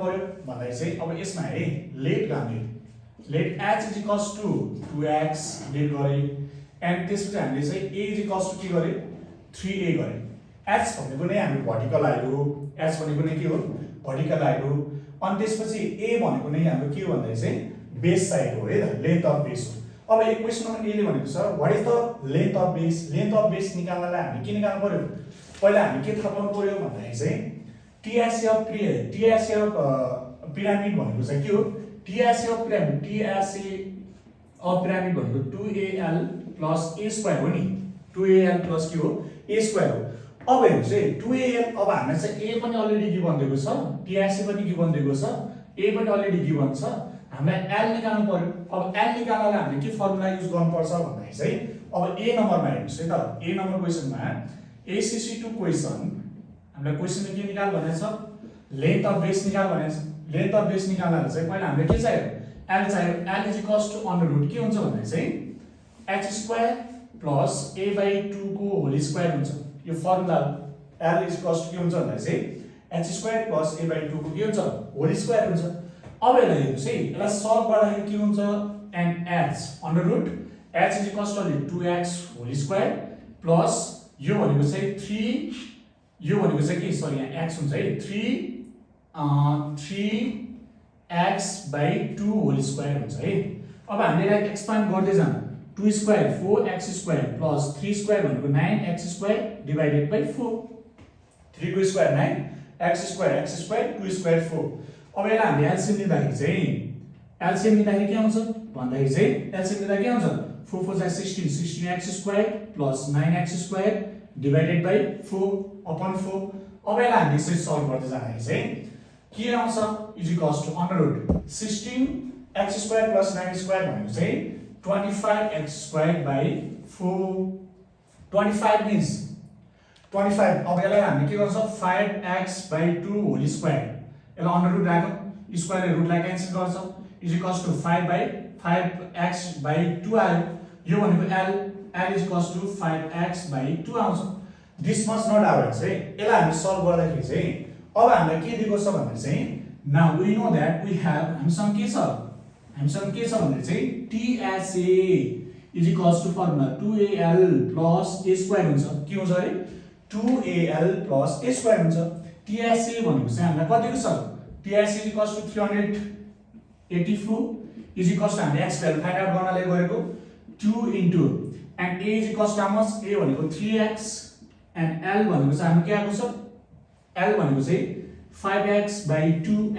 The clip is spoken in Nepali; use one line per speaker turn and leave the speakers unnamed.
पर्यो भन्दाखेरि चाहिँ अब यसमा है लेट गर्ने let h is equals to 2x let गरे एन्ड त्यसपछि हामीले चाहिँ a इज इक्वल्स टु के गरे 3a गरे h भनेको नै हाम्रो भर्टिकल आयो h भनेको नै के हो भर्टिकल आयो अनि त्यसपछि a भनेको नै हाम्रो के हो भन्दाखेरि चाहिँ बेस साइड हो है त लेन्थ अफ बेस हो अब एक क्वेशन नम्बर a ले भनेको छ what is the length of base निकाल्नलाई हामी के निकाल्नु पर्यो पहिला हामी के थाहा पाउनु पर्यो भन्दाखेरि चाहिँ TSA अफ पिरामिड भनेको चाहिँ के हो TSA अफ पिरामिड भनेको 2AL प्लस a स्क्वायर हो नि 2AL प्लस के हो a स्क्वायर हो अब हेर्नुस् है 2AL अब हामीलाई चाहिँ a पनि अलरेडी गिभन दिएको छ TSA पनि गिभन दिएको छ a पनि अलरेडी गिभन छ हामीलाई l निकाल्नु पर्यो अब l निकाल्नलाई हामीले के फर्मुला युज गर्नुपर्छ भन्दाखेरि चाहिँ अब a नम्बरमा हेर्नुस् है त a नम्बर क्वेशनमा ACC2 क्वेशन हामीलाई क्वेशनमा के निकाल भनेको छ लेन्थ अफ बेस निकाल भनेको छ लेन्थ अफ बेस निकाल्नलाई चाहिँ पहिला हामीले के चाहियो l चाहियो l is equals to under root के हुन्छ भन्दा चाहिँ h स्क्वायर प्लस a/2 को होल स्क्वायर हुन्छ यो formula l is equals to के हुन्छ भन्दा चाहिँ h स्क्वायर प्लस a/2 को के हुन्छ होल स्क्वायर हुन्छ अब यसलाई हेर्नुस् है यसलाई सल्भ गर्दाखेरि के हुन्छ and h under root h is equals to 2x whole square plus यो भनेको चाहिँ 3 यो भनेको चाहिँ के सरी यहाँ x हुन्छ है 3x/2 होल स्क्वायर हुन्छ है अब हामीले यसलाई एक्सपान्ड गर्दै जानु 2 square 4x square plus 3 square भनेको 9x स्क्वायर डिवाइडेड बाइ 4 3 को स्क्वायर 9 x स्क्वायर 2 स्क्वायर 4 अब यसलाई हामीले एलसीएम लिँदाखेरि चाहिँ एलसीएम लिँदाखेरि के आउँछ भन्दाखेरि चाहिँ एलसीएम लिँदा के आउँछ 4 4 16 16x square plus 9x square divided by 4 upon 4 अब यसलाई हामीले चाहिँ सल्भ गर्दै जाँदाखेरि चाहिँ के आउँछ is equals to under root 16x square plus 9 square भनेको चाहिँ 25x स्क्वायर बाइ 4 25 मिन्स 25 अब यसलाई हामीले के गर्छ 5x/2 होल स्क्वायर यसलाई अंडर रुट राखौं स्क्वायर रुटलाई क्यान्सल गर्छ इज इक्वल्स टु 5/5x/2 आयो यो भनेको l is equals to 5x/2 आउँछ दिस मस्ट नट आवर्स है यसलाई हामी सल्भ गर्दाखेरि चाहिँ अब हामीलाई के दिएको छ भन्दा चाहिँ now we know that we have हामीसँग के छ भन्दा चाहिँ TSA is equals to formula 2AL plus a square हुन्छ के हुन्छ रे 2AL प्लस a स्क्वायर हुन्छ TSA भनेको चाहिँ हामीलाई कतिको छ TSA is equals to 384 is equals to हामीले x भ्यालु फाइन्ड आउट गर्नले गरेको 2 into and a is equals to how much a भनेको 3x एन्ड l भनेको चाहिँ हाम्रो के आएको छ l भनेको चाहिँ 5x/2 एन्ड